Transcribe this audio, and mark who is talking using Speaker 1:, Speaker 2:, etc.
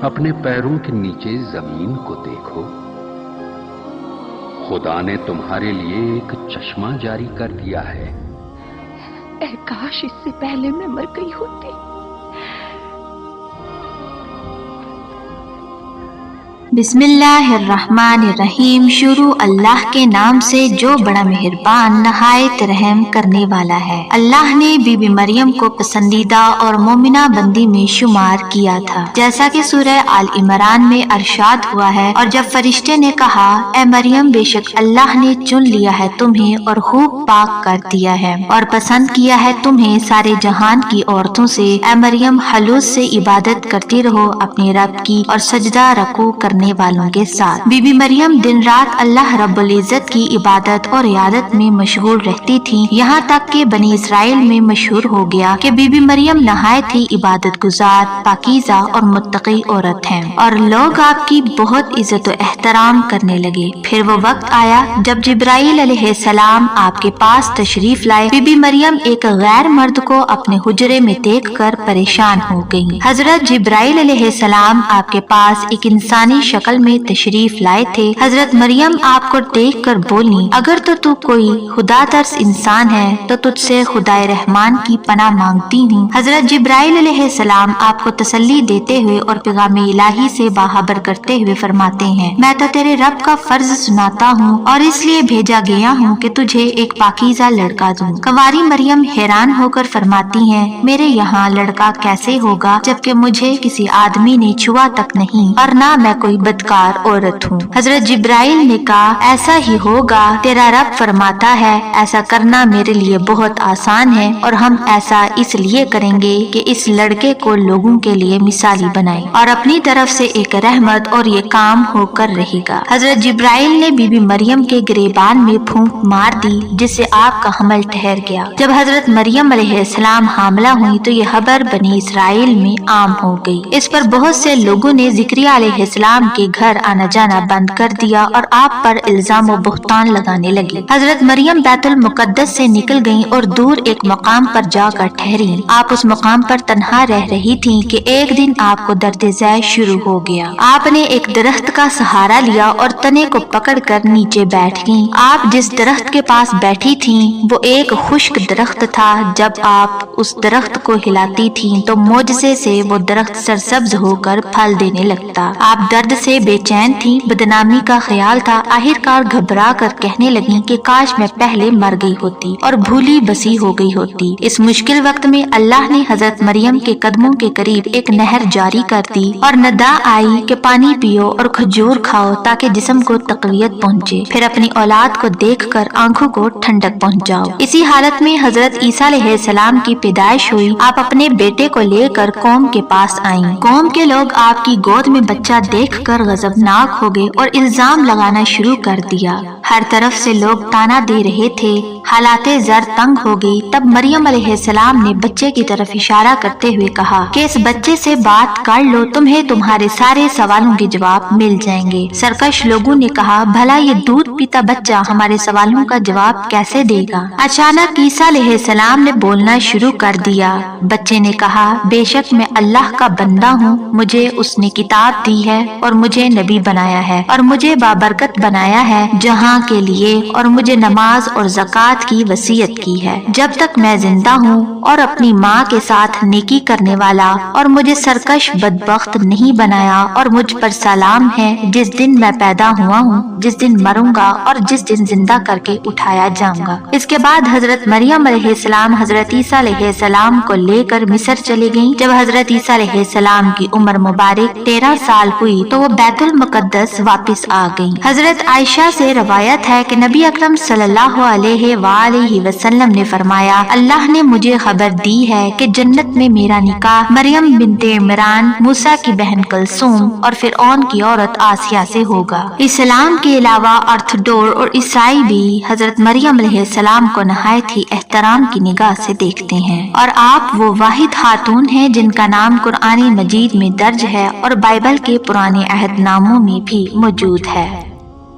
Speaker 1: اپنے پیروں کے نیچے زمین کو دیکھو، خدا نے تمہارے لیے ایک چشمہ جاری کر دیا ہے۔
Speaker 2: اے کاش اس سے پہلے میں مر گئی ہوتی۔
Speaker 3: بسم اللہ الرحمن الرحیم۔ شروع اللہ کے نام سے جو بڑا مہربان نہایت رحم کرنے والا ہے۔ اللہ نے بی بی مریم کو پسندیدہ اور مومنہ بندی میں شمار کیا تھا، جیسا کہ سورہ آل عمران میں ارشاد ہوا ہے، اور جب فرشتے نے کہا اے مریم بے شک اللہ نے چن لیا ہے تمہیں اور خوب پاک کر دیا ہے اور پسند کیا ہے تمہیں سارے جہان کی عورتوں سے، اے مریم خلوص سے عبادت کرتی رہو اپنے رب کی اور سجدہ رکوع کرنے والوں کے ساتھ۔ بی بی مریم دن رات اللہ رب العزت کی عبادت اور عیادت میں مشغول رہتی تھی، یہاں تک کہ بنی اسرائیل میں مشہور ہو گیا کہ بی بی مریم نہایت ہی عبادت گزار، پاکیزہ اور متقی عورت ہیں، اور لوگ آپ کی بہت عزت و احترام کرنے لگے۔ پھر وہ وقت آیا جب جبرائیل علیہ السلام آپ کے پاس تشریف لائے۔ بی بی مریم ایک غیر مرد کو اپنے حجرے میں دیکھ کر پریشان ہو گئی۔ حضرت جبرائیل علیہ السلام آپ کے پاس ایک انسانی شکل میں تشریف لائے تھے۔ حضرت مریم آپ کو دیکھ کر بولی اگر تو کوئی خدا ترس انسان ہے تو تجھ سے خدا رحمان کی پناہ مانگتی ہوں۔ حضرت جبرائیل علیہ السلام آپ کو تسلی دیتے ہوئے اور پیغام الہی سے باخبر کرتے ہوئے فرماتے ہیں میں تو تیرے رب کا فرض سناتا ہوں اور اس لیے بھیجا گیا ہوں کہ تجھے ایک پاکیزہ لڑکا دوں۔ کنواری مریم حیران ہو کر فرماتی ہیں میرے یہاں لڑکا کیسے ہوگا جبکہ مجھے کسی آدمی نے چھوا تک نہیں اور نہ میں کوئی بدکار عورت ہوں۔ حضرت جبرائیل نے کہا ایسا ہی ہوگا، تیرا رب فرماتا ہے ایسا کرنا میرے لیے بہت آسان ہے اور ہم ایسا اس لیے کریں گے کہ اس لڑکے کو لوگوں کے لیے مثالی بنائیں اور اپنی طرف سے ایک رحمت اور یہ کام ہو کر رہے گا۔ حضرت جبرائیل نے بی بی مریم کے گریبان میں پھونک مار دی جس سے آپ کا حمل ٹھہر گیا۔ جب حضرت مریم علیہ السلام حاملہ ہوئی تو یہ خبر بنی اسرائیل میں عام ہو گئی۔ اس پر بہت سے لوگوں نے زکریا علیہ السلام کے گھر آنا جانا بند کر دیا اور آپ پر الزام و بہتان لگانے لگے۔ حضرت مریم بیت المقدس سے نکل گئیں اور دور ایک مقام پر جا کر ٹھہری۔ آپ اس مقام پر تنہا رہ رہی تھیں کہ ایک دن آپ کو درد ذیل شروع ہو گیا۔ آپ نے ایک درخت کا سہارا لیا اور تنے کو پکڑ کر نیچے بیٹھ گئیں۔ آپ جس درخت کے پاس بیٹھی تھیں وہ ایک خشک درخت تھا۔ جب آپ اس درخت کو ہلاتی تھیں تو معجزے سے وہ درخت سرسبز ہو کر پھل دینے لگتا۔ آپ درد سے بے چین تھی، بدنامی کا خیال تھا، آخرکار گھبرا کر کہنے لگیں کہ کاش میں پہلے مر گئی ہوتی اور بھولی بسی ہو گئی ہوتی۔ اس مشکل وقت میں اللہ نے حضرت مریم کے قدموں کے قریب ایک نہر جاری کر دی اور ندا آئی کہ پانی پیو اور کھجور کھاؤ تاکہ جسم کو تقویت پہنچے، پھر اپنی اولاد کو دیکھ کر آنکھوں کو ٹھنڈک پہنچاؤ۔ اسی حالت میں حضرت عیسیٰ علیہ السلام کی پیدائش ہوئی۔ آپ اپنے بیٹے کو لے کر قوم کے پاس آئیں۔ قوم کے لوگ آپ کی گود میں بچہ دیکھ کر غضبناک ہو گئے اور الزام لگانا شروع کر دیا۔ ہر طرف سے لوگ تانا دے رہے تھے، حالات زر تنگ ہو گئی۔ تب مریم علیہ السلام نے بچے کی طرف اشارہ کرتے ہوئے کہا کہ اس بچے سے بات کر لو، تمہیں تمہارے سارے سوالوں کے جواب مل جائیں گے۔ سرکش لوگوں نے کہا بھلا یہ دودھ پیتا بچہ ہمارے سوالوں کا جواب کیسے دے گا؟ اچانک عیسیٰ علیہ السلام نے بولنا شروع کر دیا۔ بچے نے کہا بے شک میں اللہ کا بندہ ہوں، مجھے اس نے کتاب دی ہے اور مجھے نبی بنایا ہے اور مجھے بابرکت بنایا ہے جہاں کے لیے، اور مجھے نماز اور زکوٰۃ کی وصیت کی ہے جب تک میں زندہ ہوں، اور اپنی ماں کے ساتھ نیکی کرنے والا، اور مجھے سرکش بدبخت نہیں بنایا، اور مجھ پر سلام ہے جس دن میں پیدا ہوا ہوں، جس دن مروں گا اور جس دن زندہ کر کے اٹھایا جاؤں گا۔ اس کے بعد حضرت مریم علیہ السلام حضرت عیسیٰ علیہ السلام کو لے کر مصر چلے گئیں۔ جب حضرت عیسیٰ علیہ السلام کی عمر مبارک 13 سال ہوئی تو وہ بیت المقدس واپس آ گئیں۔ حضرت عائشہ سے روایت ہے کہ نبی اکرم صلی اللہ علیہ وآلہ وسلم نے فرمایا اللہ نے مجھے خبر دی ہے کہ جنت میں میرا نکاح مریم بنت عمران، موسیٰ کی بہن کلثوم اور فرعون کی عورت آسیہ سے ہوگا۔ اسلام کے علاوہ آرتھوڈور اور عیسائی بھی حضرت مریم علیہ السلام کو نہایت ہی احترام کی نگاہ سے دیکھتے ہیں، اور آپ وہ واحد خاتون ہیں جن کا نام قرآن مجید میں درج ہے اور بائبل کے پرانے عہد ناموں میں بھی موجود ہے۔